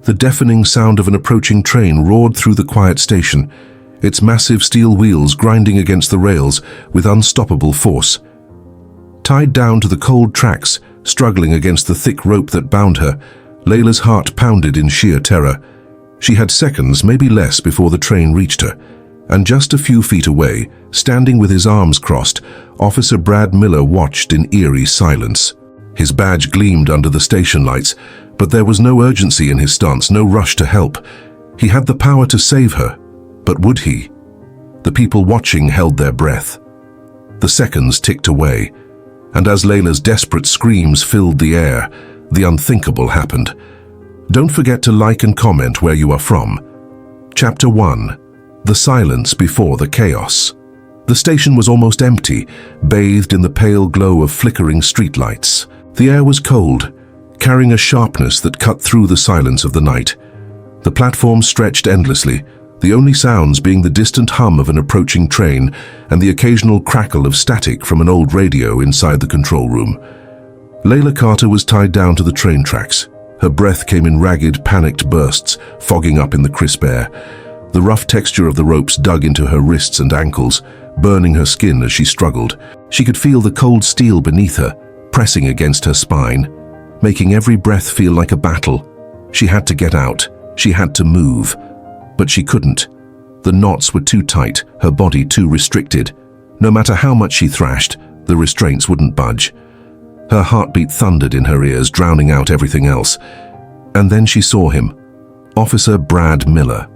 The deafening sound of an approaching train roared through the quiet station, its massive steel wheels grinding against the rails with unstoppable force. Tied down to the cold tracks, struggling against the thick rope that bound her, Layla's heart pounded in sheer terror. She had seconds, maybe less, before the train reached her, and just a few feet away, standing with his arms crossed, Officer Brad Miller watched in eerie silence. His badge gleamed under the station lights, but there was no urgency in his stance, no rush to help. He had the power to save her, but would he? The people watching held their breath. The seconds ticked away, and as Layla's desperate screams filled the air, the unthinkable happened. Don't forget to like and comment where you are from. Chapter 1. The Silence Before the Chaos. The station was almost empty, bathed in the pale glow of flickering streetlights. The air was cold, carrying a sharpness that cut through the silence of the night. The platform stretched endlessly, the only sounds being the distant hum of an approaching train and the occasional crackle of static from an old radio inside the control room. Layla Carter was tied down to the train tracks. Her breath came in ragged, panicked bursts, fogging up in the crisp air. The rough texture of the ropes dug into her wrists and ankles, burning her skin as she struggled. She could feel the cold steel beneath her, pressing against her spine, making every breath feel like a battle. She had to get out. She had to move. But she couldn't. The knots were too tight, her body too restricted. No matter how much she thrashed, the restraints wouldn't budge. Her heartbeat thundered in her ears, drowning out everything else. And then she saw him, Officer Brad Miller.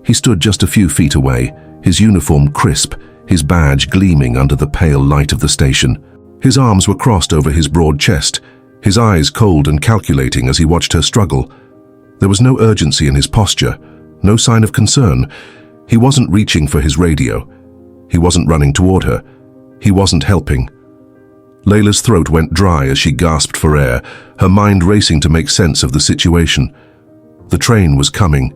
He stood just a few feet away, his uniform crisp, his badge gleaming under the pale light of the station. His arms were crossed over his broad chest, his eyes cold and calculating as he watched her struggle. There was no urgency in his posture, no sign of concern. He wasn't reaching for his radio. He wasn't running toward her. He wasn't helping. Layla's throat went dry as she gasped for air, her mind racing to make sense of the situation. The train was coming.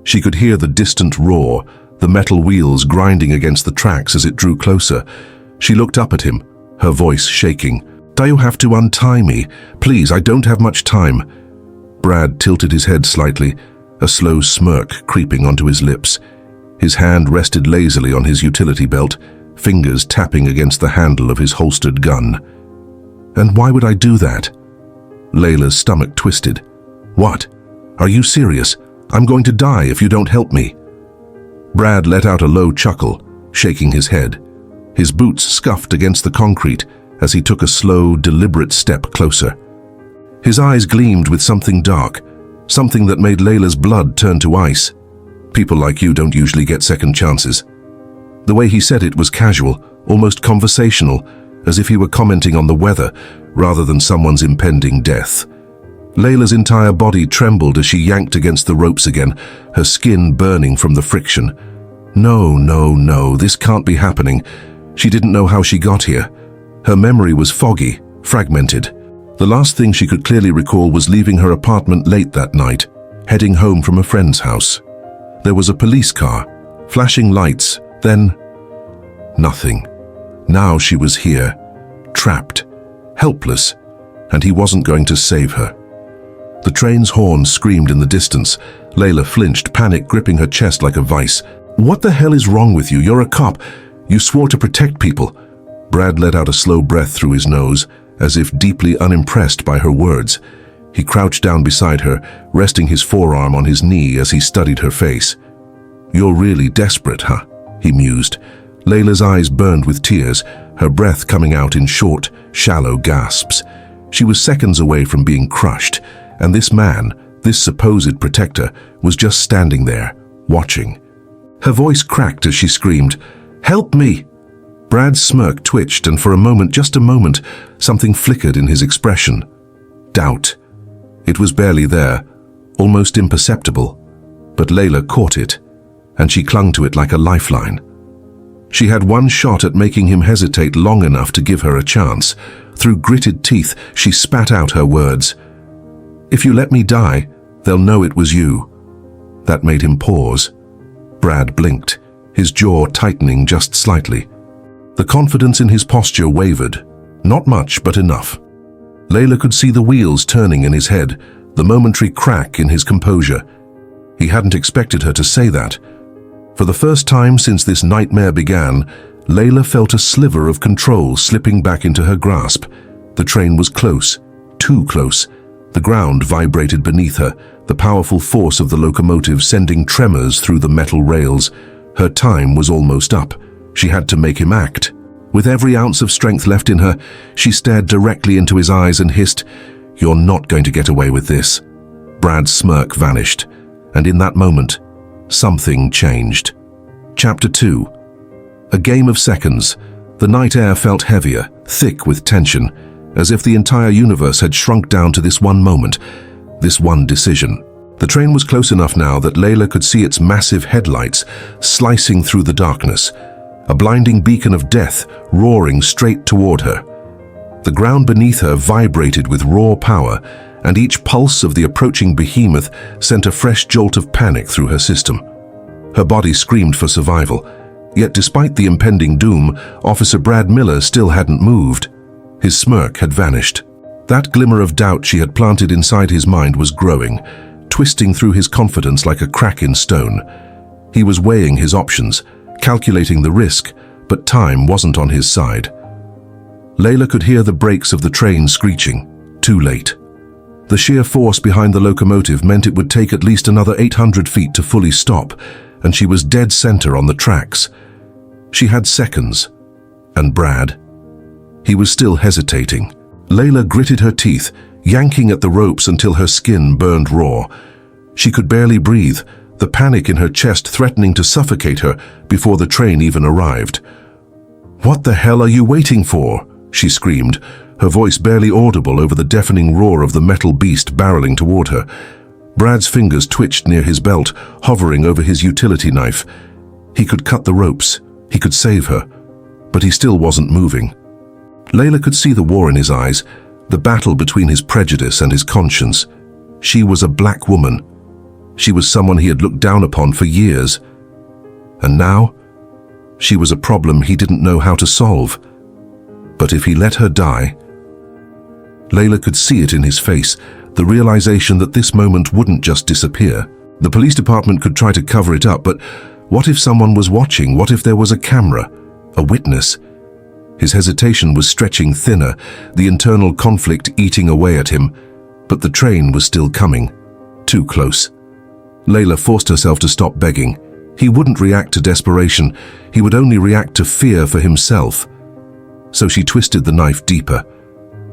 She could hear the distant roar, the metal wheels grinding against the tracks as it drew closer. She looked up at him, her voice shaking. "Do you have to untie me? Please, I don't have much time." Brad tilted his head slightly, a slow smirk creeping onto his lips. His hand rested lazily on his utility belt, fingers tapping against the handle of his holstered gun. "And why would I do that?" Layla's stomach twisted. "What? Are you serious? I'm going to die if you don't help me." Brad let out a low chuckle, shaking his head. His boots scuffed against the concrete as he took a slow, deliberate step closer. His eyes gleamed with something dark, something that made Layla's blood turn to ice. "People like you don't usually get second chances." The way he said it was casual, almost conversational, as if he were commenting on the weather rather than someone's impending death. Layla's entire body trembled as she yanked against the ropes again, her skin burning from the friction. No, this can't be happening. She didn't know how she got here. Her memory was foggy, fragmented. The last thing she could clearly recall was leaving her apartment late that night, heading home from a friend's house. There was a police car, flashing lights, then nothing. Now she was here, trapped, helpless, and he wasn't going to save her. The train's horn screamed in the distance. Layla flinched, panic gripping her chest like a vice. "What the hell is wrong with you? You're a cop. You swore to protect people." Brad let out a slow breath through his nose, as if deeply unimpressed by her words. He crouched down beside her, resting his forearm on his knee as he studied her face. "You're really desperate, huh?" he mused. Layla's eyes burned with tears, her breath coming out in short, shallow gasps. She was seconds away from being crushed, and this man, this supposed protector, was just standing there, watching. Her voice cracked as she screamed, "Help me!" Brad's smirk twitched, and for a moment, just a moment, something flickered in his expression. Doubt. It was barely there, almost imperceptible, but Layla caught it, and she clung to it like a lifeline. She had one shot at making him hesitate long enough to give her a chance. Through gritted teeth, she spat out her words. "If you let me die, they'll know it was you." That made him pause. Brad blinked, his jaw tightening just slightly. The confidence in his posture wavered. Not much, but enough. Layla could see the wheels turning in his head, the momentary crack in his composure. He hadn't expected her to say that. For the first time since this nightmare began, Layla felt a sliver of control slipping back into her grasp. The train was close, too close. The ground vibrated beneath her, the powerful force of the locomotive sending tremors through the metal rails. Her time was almost up. She had to make him act. With every ounce of strength left in her, she stared directly into his eyes and hissed, "You're not going to get away with this." Brad's smirk vanished, and in that moment, something changed. Chapter 2. A game of seconds. The night air felt heavier, thick with tension, as if the entire universe had shrunk down to this one moment, this one decision. The train was close enough now that Layla could see its massive headlights slicing through the darkness, a blinding beacon of death roaring straight toward her. The ground beneath her vibrated with raw power, and each pulse of the approaching behemoth sent a fresh jolt of panic through her system. Her body screamed for survival, yet despite the impending doom, Officer Brad Miller still hadn't moved. His smirk had vanished. That glimmer of doubt she had planted inside his mind was growing, twisting through his confidence like a crack in stone. He was weighing his options, calculating the risk, but time wasn't on his side. Layla could hear the brakes of the train screeching. Too late. The sheer force behind the locomotive meant it would take at least another 800 feet to fully stop, and she was dead center on the tracks. She had seconds. And Brad? He was still hesitating. Layla gritted her teeth, yanking at the ropes until her skin burned raw. She could barely breathe, the panic in her chest threatening to suffocate her before the train even arrived. "What the hell are you waiting for?" she screamed, her voice barely audible over the deafening roar of the metal beast barreling toward her. Brad's fingers twitched near his belt, hovering over his utility knife. He could cut the ropes. He could save her. But he still wasn't moving. Layla could see the war in his eyes, the battle between his prejudice and his conscience. She was a black woman. She was someone he had looked down upon for years. And now, she was a problem he didn't know how to solve. But if he let her die... Layla could see it in his face, the realization that this moment wouldn't just disappear. The police department could try to cover it up, but what if someone was watching? What if there was a camera, a witness? His hesitation was stretching thinner, the internal conflict eating away at him. But the train was still coming. Too close. Layla forced herself to stop begging. He wouldn't react to desperation. He would only react to fear for himself. So she twisted the knife deeper.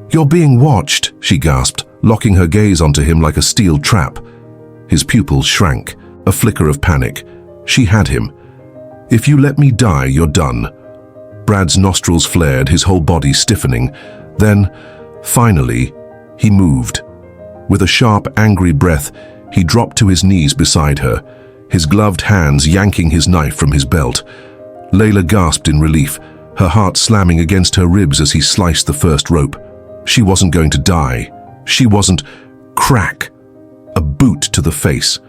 "You're being watched," she gasped, locking her gaze onto him like a steel trap. His pupils shrank, a flicker of panic. She had him. "If you let me die, you're done." Brad's nostrils flared, his whole body stiffening. Then, finally, he moved. With a sharp, angry breath, he dropped to his knees beside her, his gloved hands yanking his knife from his belt. Layla gasped in relief, her heart slamming against her ribs as he sliced the first rope. She wasn't going to die. She wasn't... Crack! A boot to the face.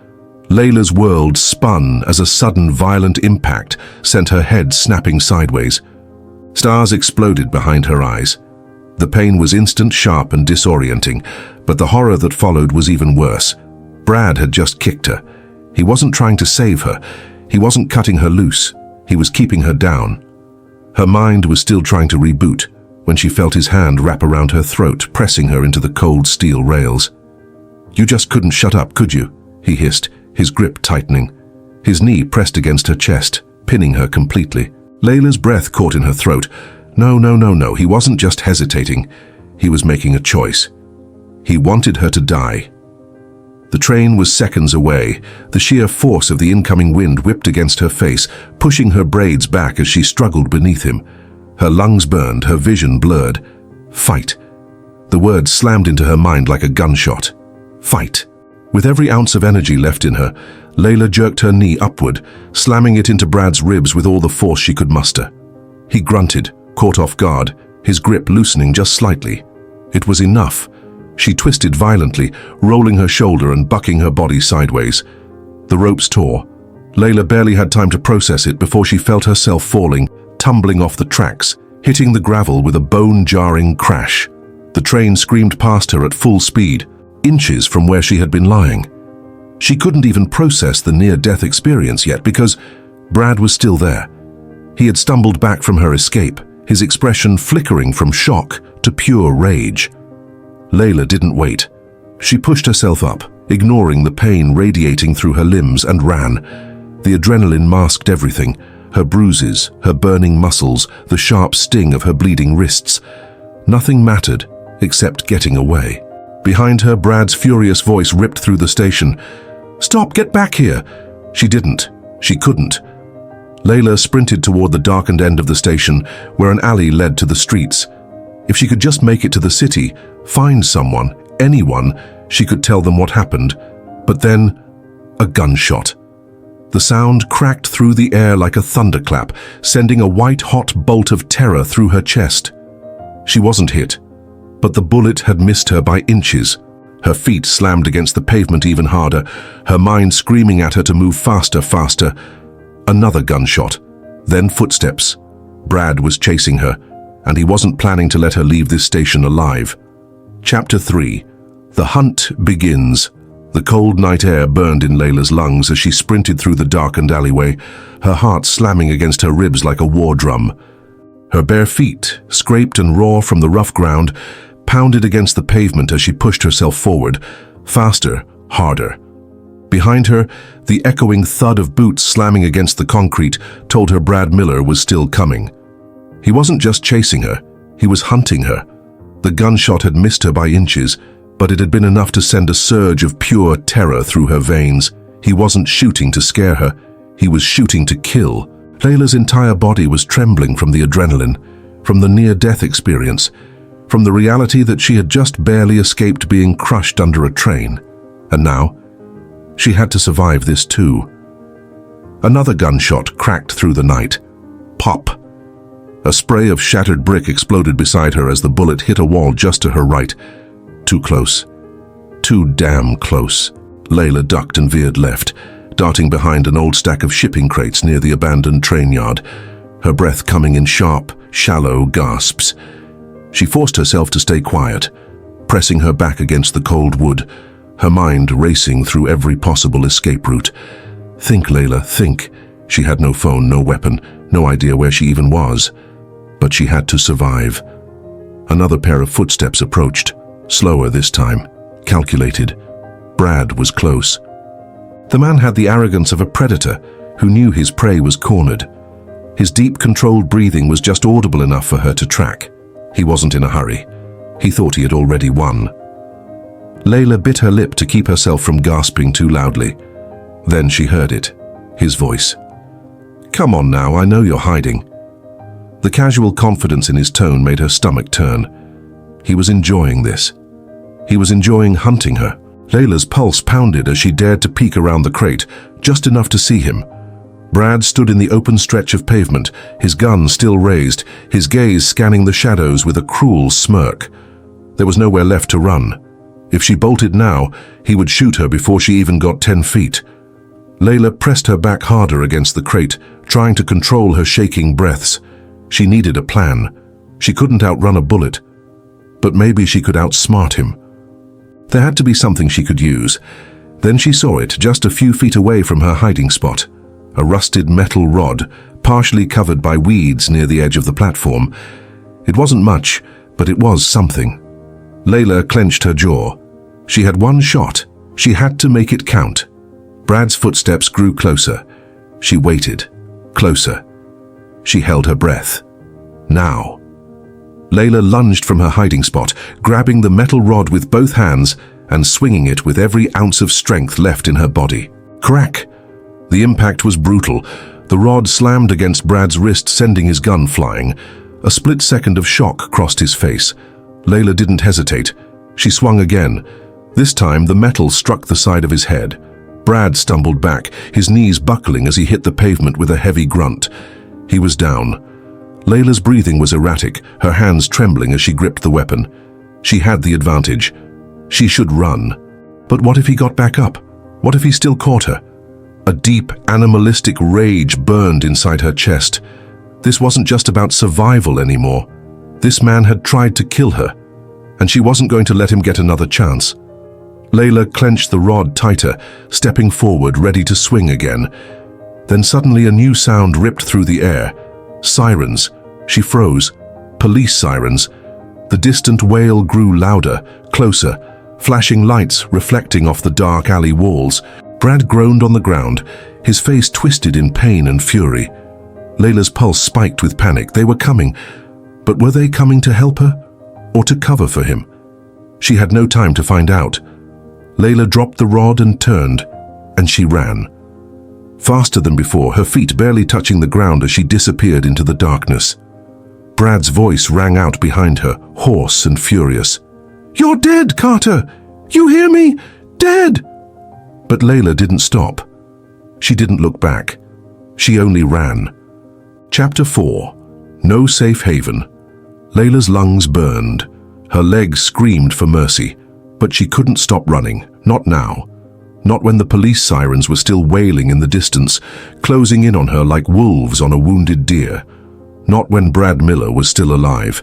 Layla's world spun as a sudden violent impact sent her head snapping sideways. Stars exploded behind her eyes. The pain was instant, sharp and disorienting, but the horror that followed was even worse. Brad had just kicked her. He wasn't trying to save her. He wasn't cutting her loose. He was keeping her down. Her mind was still trying to reboot when she felt his hand wrap around her throat, pressing her into the cold steel rails. "You just couldn't shut up, could you?" he hissed, his grip tightening. His knee pressed against her chest, pinning her completely. Layla's breath caught in her throat. No, he wasn't just hesitating. He was making a choice. He wanted her to die. The train was seconds away. The sheer force of the incoming wind whipped against her face, pushing her braids back as she struggled beneath him. Her lungs burned, her vision blurred. Fight. The word slammed into her mind like a gunshot. Fight. With every ounce of energy left in her, Layla jerked her knee upward, slamming it into Brad's ribs with all the force she could muster. He grunted, caught off guard, his grip loosening just slightly. It was enough. She twisted violently, rolling her shoulder and bucking her body sideways. The ropes tore. Layla barely had time to process it before she felt herself falling, tumbling off the tracks, hitting the gravel with a bone-jarring crash. The train screamed past her at full speed. inches from where she had been lying. She couldn't even process the near-death experience yet because Brad was still there. He had stumbled back from her escape, his expression flickering from shock to pure rage. Layla didn't wait. She pushed herself up, ignoring the pain radiating through her limbs, and ran. The adrenaline masked everything: her bruises, her burning muscles, the sharp sting of her bleeding wrists. Nothing mattered except getting away. Behind her, Brad's furious voice ripped through the station. "Stop, get back here!" She didn't. She couldn't. Layla sprinted toward the darkened end of the station, where an alley led to the streets. If she could just make it to the city, find someone, anyone, she could tell them what happened. But then, a gunshot. The sound cracked through the air like a thunderclap, sending a white-hot bolt of terror through her chest. She wasn't hit, but the bullet had missed her by inches. Her feet slammed against the pavement even harder, her mind screaming at her to move faster, faster. Another gunshot, then footsteps. Brad was chasing her, and he wasn't planning to let her leave this station alive. Chapter 3. The hunt begins. The cold night air burned in Layla's lungs as she sprinted through the darkened alleyway, her heart slamming against her ribs like a war drum. Her bare feet, scraped and raw from the rough ground, pounded against the pavement as she pushed herself forward, faster, harder. Behind her, the echoing thud of boots slamming against the concrete told her Brad Miller was still coming. He wasn't just chasing her, he was hunting her. The gunshot had missed her by inches, but it had been enough to send a surge of pure terror through her veins. He wasn't shooting to scare her, he was shooting to kill. Layla's entire body was trembling from the adrenaline, from the near-death experience, from the reality that she had just barely escaped being crushed under a train. And now, she had to survive this too. Another gunshot cracked through the night. Pop! A spray of shattered brick exploded beside her as the bullet hit a wall just to her right. Too close. Too damn close. Layla ducked and veered left, darting behind an old stack of shipping crates near the abandoned train yard, her breath coming in sharp, shallow gasps. She forced herself to stay quiet, pressing her back against the cold wood, her mind racing through every possible escape route. Think, Layla, think. She had no phone, no weapon, no idea where she even was. But she had to survive. Another pair of footsteps approached, slower this time, calculated. Brad was close. The man had the arrogance of a predator who knew his prey was cornered. His deep, controlled breathing was just audible enough for her to track. He wasn't in a hurry. He thought he had already won. Layla bit her lip to keep herself from gasping too loudly. Then she heard it, his voice. "Come on now, I know you're hiding." The casual confidence in his tone made her stomach turn. He was enjoying this. He was enjoying hunting her. Layla's pulse pounded as she dared to peek around the crate, just enough to see him. Brad stood in the open stretch of pavement, his gun still raised, his gaze scanning the shadows with a cruel smirk. There was nowhere left to run. If she bolted now, he would shoot her before she even got 10 feet. Layla pressed her back harder against the crate, trying to control her shaking breaths. She needed a plan. She couldn't outrun a bullet, but maybe she could outsmart him. There had to be something she could use. Then she saw it just a few feet away from her hiding spot. A rusted metal rod, partially covered by weeds near the edge of the platform. It wasn't much, but it was something. Layla clenched her jaw. She had one shot. She had to make it count. Brad's footsteps grew closer. She waited. Closer. She held her breath. Now. Layla lunged from her hiding spot, grabbing the metal rod with both hands and swinging it with every ounce of strength left in her body. Crack! The impact was brutal. The rod slammed against Brad's wrist, sending his gun flying. A split second of shock crossed his face. Layla didn't hesitate. She swung again. This time, the metal struck the side of his head. Brad stumbled back, his knees buckling as he hit the pavement with a heavy grunt. He was down. Layla's breathing was erratic, her hands trembling as she gripped the weapon. She had the advantage. She should run. But what if he got back up? What if he still caught her? A deep, animalistic rage burned inside her chest. This wasn't just about survival anymore. This man had tried to kill her, and she wasn't going to let him get another chance. Layla clenched the rod tighter, stepping forward, ready to swing again. Then suddenly a new sound ripped through the air. Sirens. She froze. Police sirens. The distant wail grew louder, closer, flashing lights reflecting off the dark alley walls. Brad groaned on the ground, his face twisted in pain and fury. Layla's pulse spiked with panic. They were coming. But were they coming to help her? Or to cover for him? She had no time to find out. Layla dropped the rod and turned, and she ran. Faster than before, her feet barely touching the ground as she disappeared into the darkness. Brad's voice rang out behind her, hoarse and furious. "You're dead, Carter! You hear me? Dead!" But Layla didn't stop. She didn't look back. She only ran. Chapter 4. No Safe Haven. Layla's lungs burned. Her legs screamed for mercy. But she couldn't stop running. Not now. Not when the police sirens were still wailing in the distance, closing in on her like wolves on a wounded deer. Not when Brad Miller was still alive.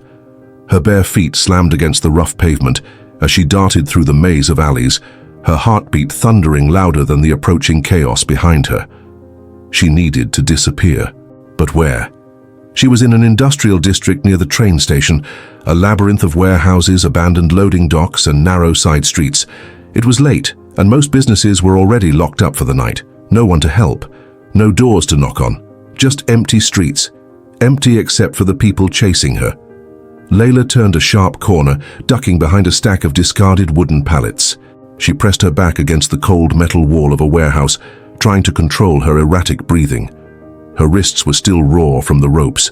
Her bare feet slammed against the rough pavement as she darted through the maze of alleys, her heartbeat thundering louder than the approaching chaos behind her. She needed to disappear. But where? She was in an industrial district near the train station, a labyrinth of warehouses, abandoned loading docks, and narrow side streets. It was late, and most businesses were already locked up for the night. No one to help. No doors to knock on. Just empty streets. Empty except for the people chasing her. Layla turned a sharp corner, ducking behind a stack of discarded wooden pallets. She pressed her back against the cold metal wall of a warehouse, trying to control her erratic breathing. Her wrists were still raw from the ropes.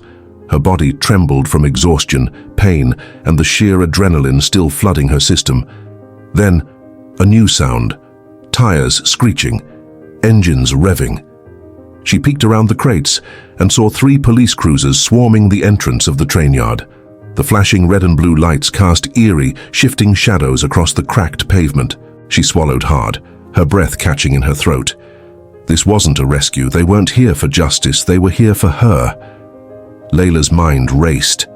Her body trembled from exhaustion, pain, and the sheer adrenaline still flooding her system. Then, a new sound. Tires screeching. Engines revving. She peeked around the crates and saw 3 police cruisers swarming the entrance of the train yard. The flashing red and blue lights cast eerie, shifting shadows across the cracked pavement. She swallowed hard, her breath catching in her throat. This wasn't a rescue. They weren't here for justice. They were here for her. Layla's mind raced.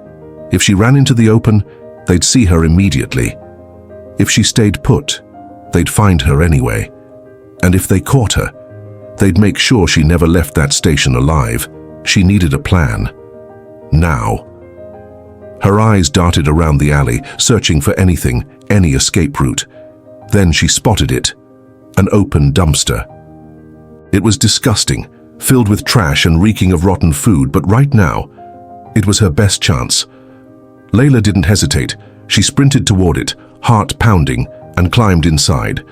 If she ran into the open, they'd see her immediately. If she stayed put, they'd find her anyway. And if they caught her, they'd make sure she never left that station alive. She needed a plan. Now. Her eyes darted around the alley, searching for anything, any escape route. Then she spotted it. An open dumpster. It was disgusting, filled with trash and reeking of rotten food, but right now, it was her best chance. Layla didn't hesitate. She sprinted toward it, heart pounding, and climbed inside.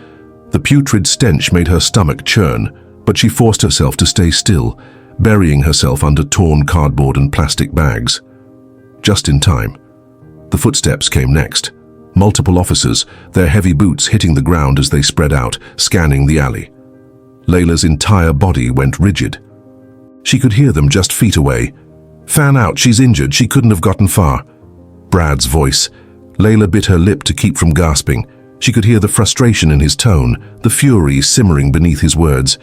The putrid stench made her stomach churn, but she forced herself to stay still, burying herself under torn cardboard and plastic bags. Just in time. The footsteps came next. Multiple officers, their heavy boots hitting the ground as they spread out, scanning the alley. Layla's entire body went rigid. She could hear them just feet away. "Fan out, she's injured, she couldn't have gotten far." Brad's voice. Layla bit her lip to keep from gasping. She could hear the frustration in his tone, the fury simmering beneath his words.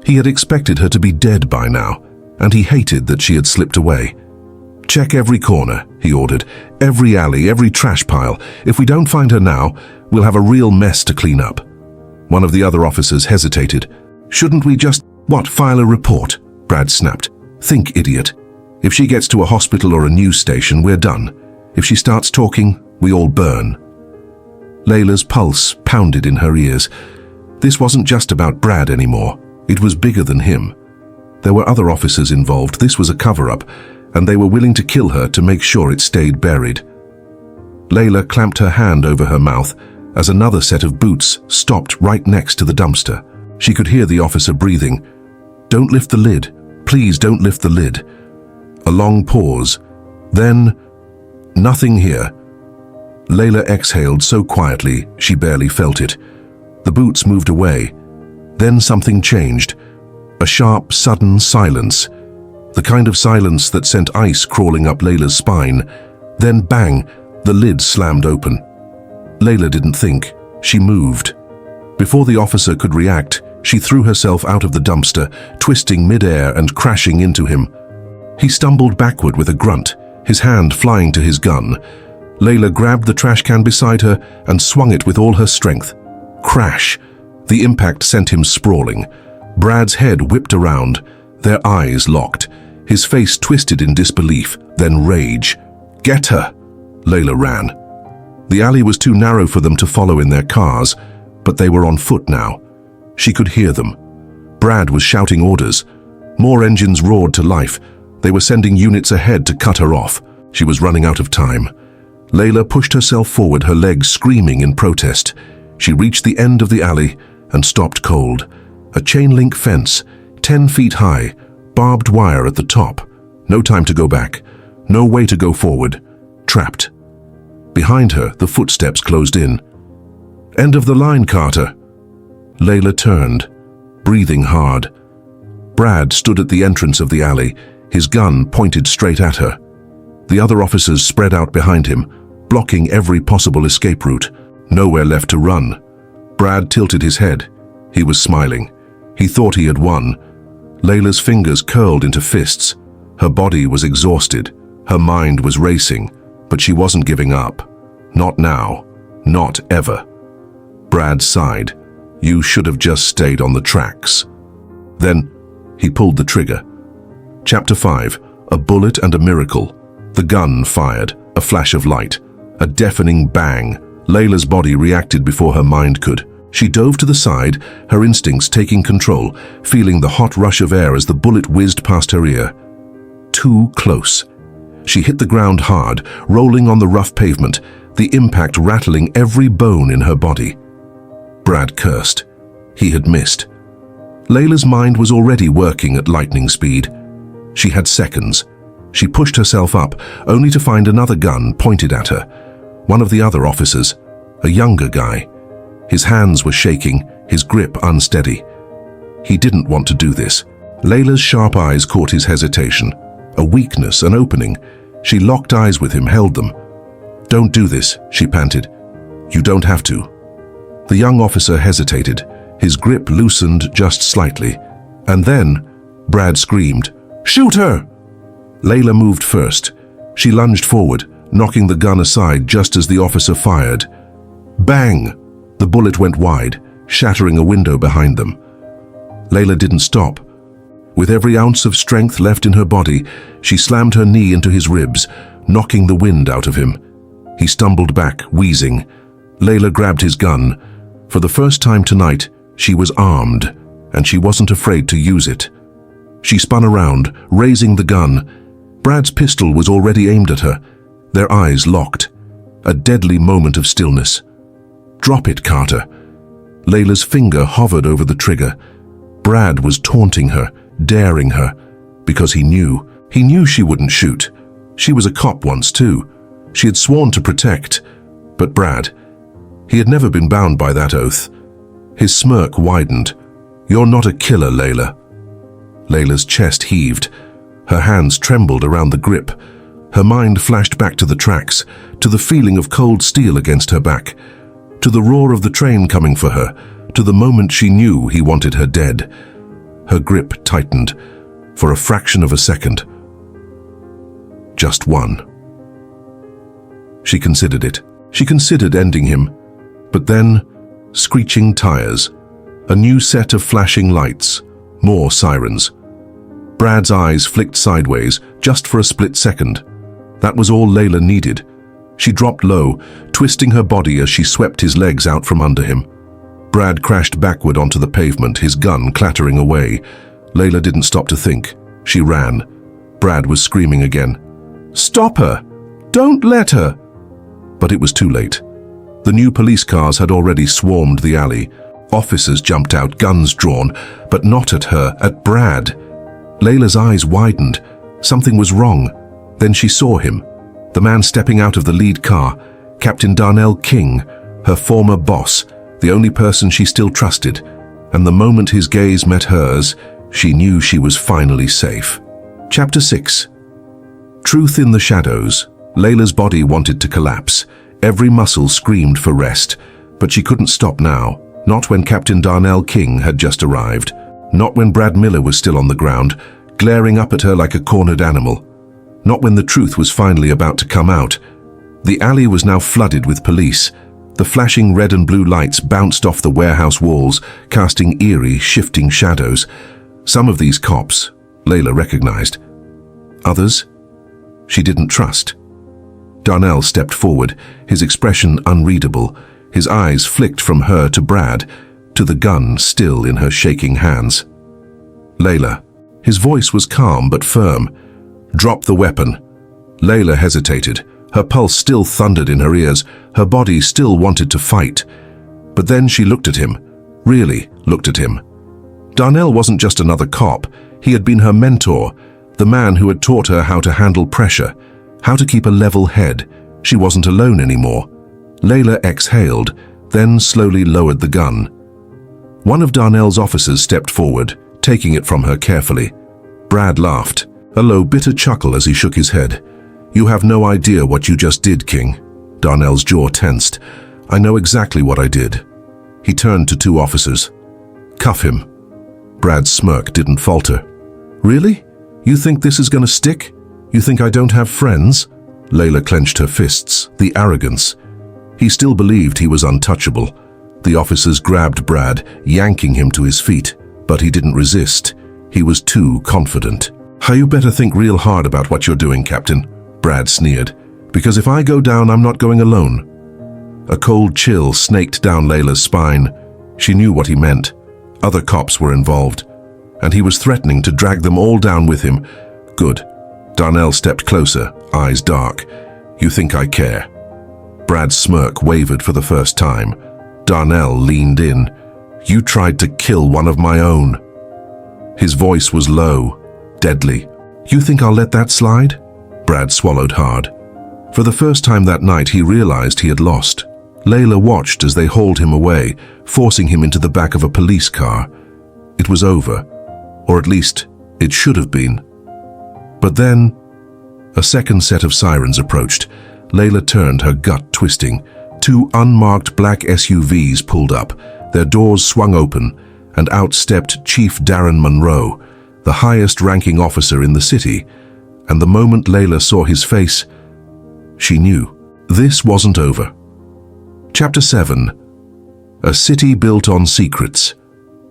He had expected her to be dead by now, and he hated that she had slipped away. "Check every corner," he ordered. "Every alley, every trash pile. If we don't find her now, we'll have a real mess to clean up." One of the other officers hesitated. "Shouldn't we just, file a report?" Brad snapped. "Think, idiot. If she gets to a hospital or a news station, we're done. If she starts talking, we all burn." Layla's pulse pounded in her ears. This wasn't just about Brad anymore. It was bigger than him. There were other officers involved. This was a cover-up, and they were willing to kill her to make sure it stayed buried. Layla clamped her hand over her mouth as another set of boots stopped right next to the dumpster. She could hear the officer breathing. "Don't lift the lid. Please don't lift the lid." A long pause. Then, nothing here. Layla exhaled so quietly she barely felt it. The boots moved away. Then something changed. A sharp, sudden silence. The kind of silence that sent ice crawling up Layla's spine. Then bang, the lid slammed open. Layla didn't think. She moved. Before the officer could react, she threw herself out of the dumpster, twisting mid-air and crashing into him. He stumbled backward with a grunt, his hand flying to his gun. Layla grabbed the trash can beside her and swung it with all her strength. Crash! The impact sent him sprawling. Brad's head whipped around, their eyes locked, his face twisted in disbelief, then rage. "Get her!" Layla ran. The alley was too narrow for them to follow in their cars, but they were on foot now. She could hear them. Brad was shouting orders. More engines roared to life. They were sending units ahead to cut her off. She was running out of time. Layla pushed herself forward, her legs screaming in protest. She reached the end of the alley and stopped cold. A chain-link fence, 10 feet high, barbed wire at the top. No time to go back. No way to go forward. Trapped. Behind her, the footsteps closed in. "End of the line, Carter." Layla turned, breathing hard. Brad stood at the entrance of the alley, his gun pointed straight at her. The other officers spread out behind him, blocking every possible escape route. Nowhere left to run. Brad tilted his head. He was smiling. He thought he had won. Layla's fingers curled into fists. Her body was exhausted. Her mind was racing, but she wasn't giving up. Not now. Not ever. Brad sighed. "You should have just stayed on the tracks." Then, he pulled the trigger. Chapter 5. A bullet and a miracle. The gun fired. A flash of light. A deafening bang. Layla's body reacted before her mind could. She dove to the side, her instincts taking control, feeling the hot rush of air as the bullet whizzed past her ear. Too close. She hit the ground hard, rolling on the rough pavement, the impact rattling every bone in her body. Brad cursed. He had missed. Layla's mind was already working at lightning speed. She had seconds. She pushed herself up, only to find another gun pointed at her. One of the other officers, a younger guy. His hands were shaking, his grip unsteady. He didn't want to do this. Layla's sharp eyes caught his hesitation. A weakness, an opening. She locked eyes with him, held them. "Don't do this," she panted. "You don't have to." The young officer hesitated. His grip loosened just slightly. And then, Brad screamed, "Shoot her!" Layla moved first. She lunged forward, knocking the gun aside just as the officer fired. Bang! The bullet went wide, shattering a window behind them. Layla didn't stop. With every ounce of strength left in her body, she slammed her knee into his ribs, knocking the wind out of him. He stumbled back, wheezing. Layla grabbed his gun. For the first time tonight, she was armed, and she wasn't afraid to use it. She spun around, raising the gun. Brad's pistol was already aimed at her. Their eyes locked. A deadly moment of stillness. "Drop it, Carter." Layla's finger hovered over the trigger. Brad was taunting her, daring her, because he knew. He knew she wouldn't shoot. She was a cop once too. She had sworn to protect. But Brad, he had never been bound by that oath. His smirk widened. "You're not a killer, Layla." Layla's chest heaved. Her hands trembled around the grip. Her mind flashed back to the tracks, to the feeling of cold steel against her back, to the roar of the train coming for her, to the moment she knew he wanted her dead. Her grip tightened, for a fraction of a second. Just one. She considered it. She considered ending him. But then, screeching tires. A new set of flashing lights. More sirens. Brad's eyes flicked sideways, just for a split second. That was all Layla needed. She dropped low, twisting her body as she swept his legs out from under him. Brad crashed backward onto the pavement, his gun clattering away. Layla didn't stop to think. She ran. Brad was screaming again. "Stop her! Don't let her!" But it was too late. The new police cars had already swarmed the alley. Officers jumped out, guns drawn, but not at her, at Brad. Layla's eyes widened. Something was wrong. Then she saw him. The man stepping out of the lead car, Captain Darnell King, her former boss, the only person she still trusted. And the moment his gaze met hers, she knew she was finally safe. Chapter 6. Truth in the shadows. Layla's body wanted to collapse. Every muscle screamed for rest. But she couldn't stop now. Not when Captain Darnell King had just arrived. Not when Brad Miller was still on the ground, glaring up at her like a cornered animal. Not when the truth was finally about to come out. The alley was now flooded with police. The flashing red and blue lights bounced off the warehouse walls, casting eerie, shifting shadows. Some of these cops, Layla recognized. Others, she didn't trust. Darnell stepped forward, his expression unreadable. His eyes flicked from her to Brad, to the gun still in her shaking hands. Layla. His voice was calm but firm. Drop the weapon. Layla hesitated. Her pulse still thundered in her ears. Her body still wanted to fight. But then she looked at him. Really looked at him. Darnell wasn't just another cop. He had been her mentor, the man who had taught her how to handle pressure, how to keep a level head. She wasn't alone anymore. Layla exhaled, then slowly lowered the gun. One of Darnell's officers stepped forward, taking it from her carefully. Brad laughed, a low, bitter chuckle as he shook his head. You have no idea what you just did, King. Darnell's jaw tensed. I know exactly what I did. He turned to two officers. Cuff him. Brad's smirk didn't falter. Really? You think this is going to stick? You think I don't have friends? Layla clenched her fists, the arrogance. He still believed he was untouchable. The officers grabbed Brad, yanking him to his feet, but he didn't resist. He was too confident. You better think real hard about what you're doing, Captain, Brad sneered. Because if I go down, I'm not going alone. A cold chill snaked down Layla's spine. She knew what he meant. Other cops were involved, and he was threatening to drag them all down with him. Good. Darnell stepped closer, eyes dark. You think I care? Brad's smirk wavered for the first time. Darnell leaned in. You tried to kill one of my own. His voice was low, deadly. You think I'll let that slide? Brad swallowed hard. For the first time that night, he realized he had lost. Layla watched as they hauled him away, forcing him into the back of a police car. It was over, or at least it should have been. But then, a second set of sirens approached. Layla turned, her gut twisting. Two unmarked black SUVs pulled up. Their doors swung open, and out stepped Chief Darren Monroe, the highest-ranking officer in the city. And the moment Layla saw his face, she knew this wasn't over. Chapter 7. A City Built on Secrets.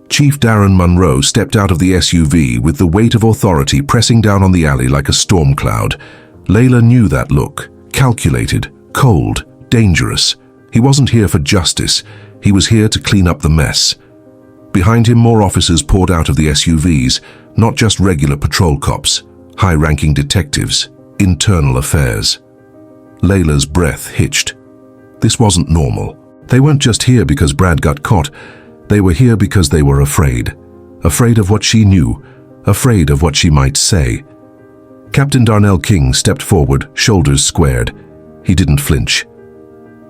Chief Darren Monroe stepped out of the SUV with the weight of authority pressing down on the alley like a storm cloud. Layla knew that look. Calculated, cold, dangerous. He wasn't here for justice. He was here to clean up the mess. Behind him, more officers poured out of the SUVs, not just regular patrol cops, high-ranking detectives, internal affairs. Layla's breath hitched. This wasn't normal. They weren't just here because Brad got caught. They were here because they were afraid. Afraid of what she knew, afraid of what she might say. Captain Darnell King stepped forward, shoulders squared. He didn't flinch.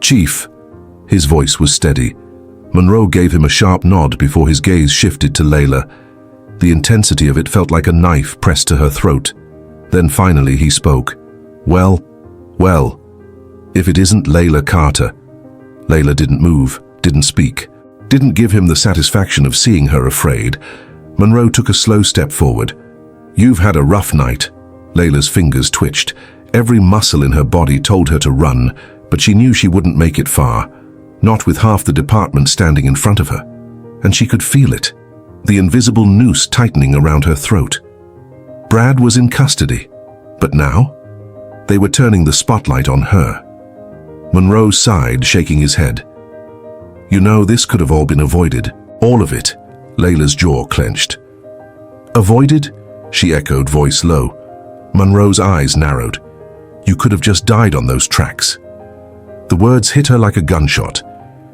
Chief. His voice was steady. Monroe gave him a sharp nod before his gaze shifted to Layla. The intensity of it felt like a knife pressed to her throat. Then finally he spoke. Well, if it isn't Layla Carter. Layla didn't move, didn't speak, didn't give him the satisfaction of seeing her afraid. Monroe took a slow step forward. You've had a rough night. Layla's fingers twitched. Every muscle in her body told her to run, but she knew she wouldn't make it far. Not with half the department standing in front of her. And she could feel it. The invisible noose tightening around her throat. Brad was in custody. But now? They were turning the spotlight on her. Monroe sighed, shaking his head. You know, this could have all been avoided. All of it. Layla's jaw clenched. Avoided? She echoed, voice low. Monroe's eyes narrowed. You could have just died on those tracks. The words hit her like a gunshot.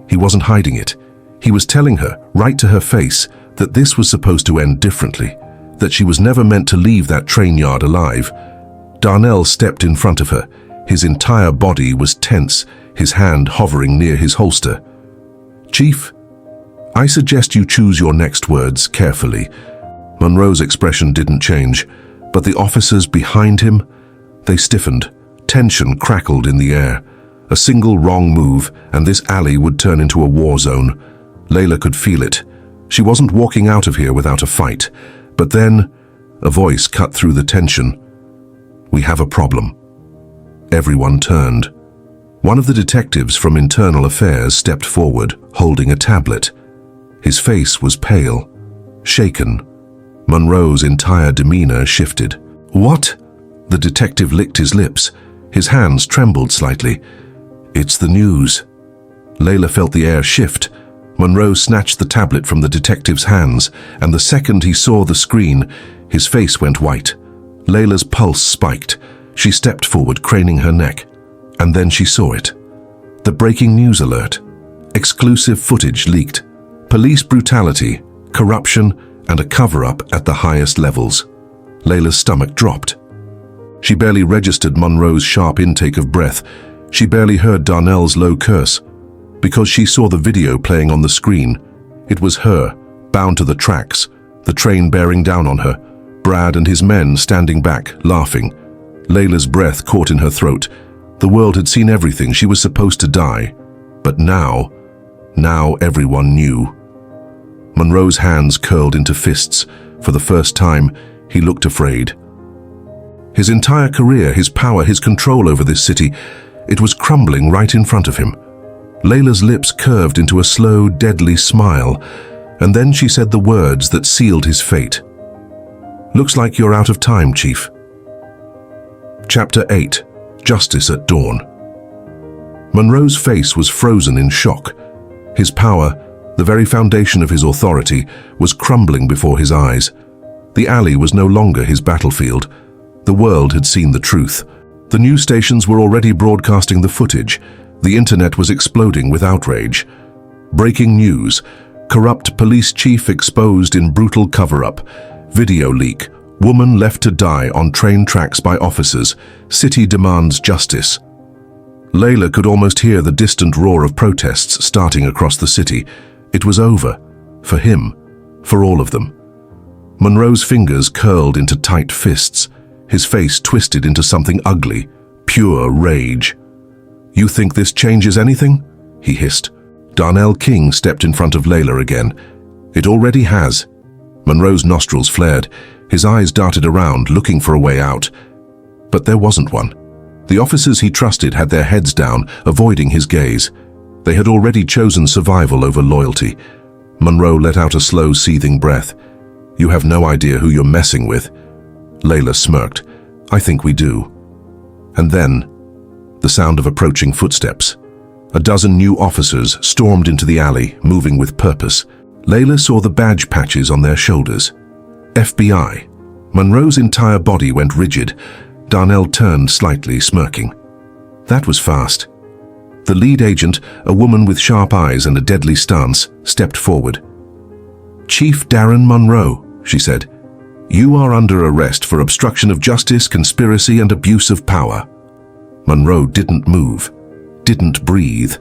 He wasn't hiding it. He was telling her, right to her face, that this was supposed to end differently, that she was never meant to leave that train yard alive. Darnell stepped in front of her. His entire body was tense, his hand hovering near his holster. Chief, I suggest you choose your next words carefully. Monroe's expression didn't change, but the officers behind him, they stiffened. Tension crackled in the air. A single wrong move, and this alley would turn into a war zone. Layla could feel it. She wasn't walking out of here without a fight. But then, a voice cut through the tension. We have a problem. Everyone turned. One of the detectives from Internal Affairs stepped forward, holding a tablet. His face was pale, shaken. Monroe's entire demeanor shifted. "What?" The detective licked his lips. His hands trembled slightly. "It's the news." Layla felt the air shift. Monroe snatched the tablet from the detective's hands, and the second he saw the screen, his face went white. Layla's pulse spiked. She stepped forward, craning her neck. And then she saw it. The breaking news alert. Exclusive footage leaked. Police brutality, corruption, and a cover-up at the highest levels. Layla's stomach dropped. She barely registered Monroe's sharp intake of breath. She barely heard Darnell's low curse. Because she saw the video playing on the screen. It was her, bound to the tracks, the train bearing down on her, Brad and his men standing back, laughing. Layla's breath caught in her throat. The world had seen everything. She was supposed to die. But now everyone knew. Monroe's hands curled into fists. For the first time, he looked afraid. His entire career, his power, his control over this city, it was crumbling right in front of him. Layla's lips curved into a slow, deadly smile, and then she said the words that sealed his fate. "Looks like you're out of time, Chief." Chapter 8. Justice at Dawn. Monroe's face was frozen in shock. His power, the very foundation of his authority, was crumbling before his eyes. The alley was no longer his battlefield. The world had seen the truth. The news stations were already broadcasting the footage. The internet was exploding with outrage. Breaking news. Corrupt police chief exposed in brutal cover-up. Video leak. Woman left to die on train tracks by officers. City demands justice. Layla could almost hear the distant roar of protests starting across the city. It was over. For him. For all of them. Monroe's fingers curled into tight fists. His face twisted into something ugly. Pure rage. "You think this changes anything?" he hissed. Darnell King stepped in front of Layla again. "It already has." Monroe's nostrils flared. His eyes darted around, looking for a way out. But there wasn't one. The officers he trusted had their heads down, avoiding his gaze. They had already chosen survival over loyalty. Monroe let out a slow, seething breath. "You have no idea who you're messing with." Layla smirked. "I think we do." And then, the sound of approaching footsteps. A dozen new officers stormed into the alley, moving with purpose. Layla saw the badge patches on their shoulders. FBI. Monroe's entire body went rigid. Darnell turned slightly, smirking. That was fast. The lead agent, a woman with sharp eyes and a deadly stance, stepped forward. "Chief Darren Monroe," she said, "you are under arrest for obstruction of justice, conspiracy, and abuse of power." Monroe didn't move, didn't breathe.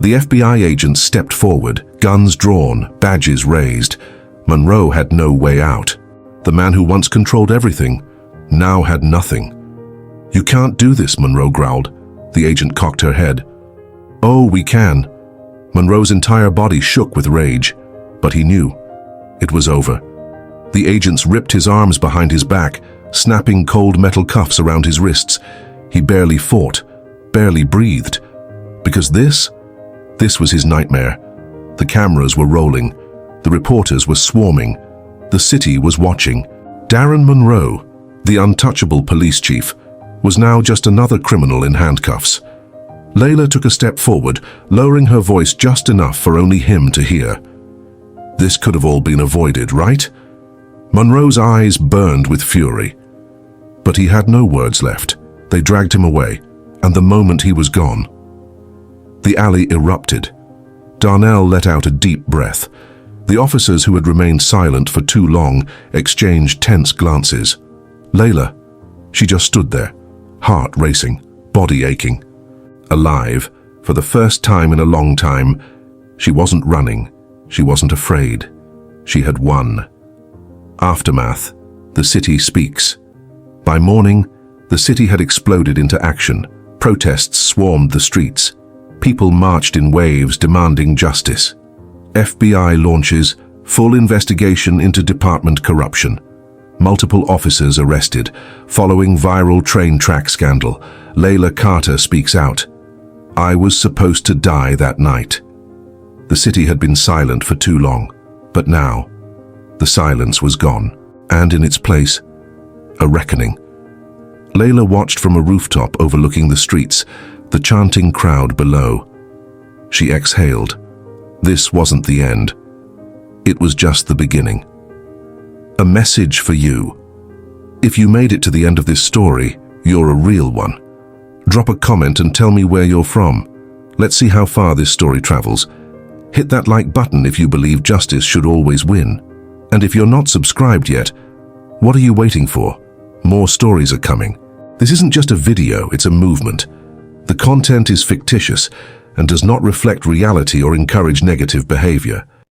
The FBI agents stepped forward, guns drawn, badges raised. Monroe had no way out. The man who once controlled everything now had nothing. "You can't do this," Monroe growled. The agent cocked her head. "Oh, we can." Monroe's entire body shook with rage, but he knew. It was over. The agents ripped his arms behind his back, snapping cold metal cuffs around his wrists. He barely fought, barely breathed. Because this was his nightmare. The cameras were rolling. The reporters were swarming. The city was watching. Darren Monroe, the untouchable police chief, was now just another criminal in handcuffs. Layla took a step forward, lowering her voice just enough for only him to hear. This could have all been avoided, right? Monroe's eyes burned with fury. But he had no words left. They dragged him away, and the moment he was gone. The alley erupted. Darnell let out a deep breath. The officers who had remained silent for too long exchanged tense glances. Layla, she just stood there, heart racing, body aching. Alive, for the first time in a long time. She wasn't running. She wasn't afraid. She had won. Aftermath. The city speaks. By morning, the city had exploded into action. Protests swarmed the streets. People marched in waves demanding justice. FBI launches full investigation into department corruption. Multiple officers arrested. Following viral train track scandal, Layla Carter speaks out. I was supposed to die that night. The city had been silent for too long, but now, the silence was gone, and in its place, a reckoning. Layla watched from a rooftop overlooking the streets, the chanting crowd below. She exhaled. This wasn't the end. It was just the beginning. A message for you. If you made it to the end of this story, you're a real one. Drop a comment and tell me where you're from. Let's see how far this story travels. Hit that like button if you believe justice should always win. And if you're not subscribed yet, what are you waiting for? More stories are coming. This isn't just a video, it's a movement. The content is fictitious and does not reflect reality or encourage negative behavior.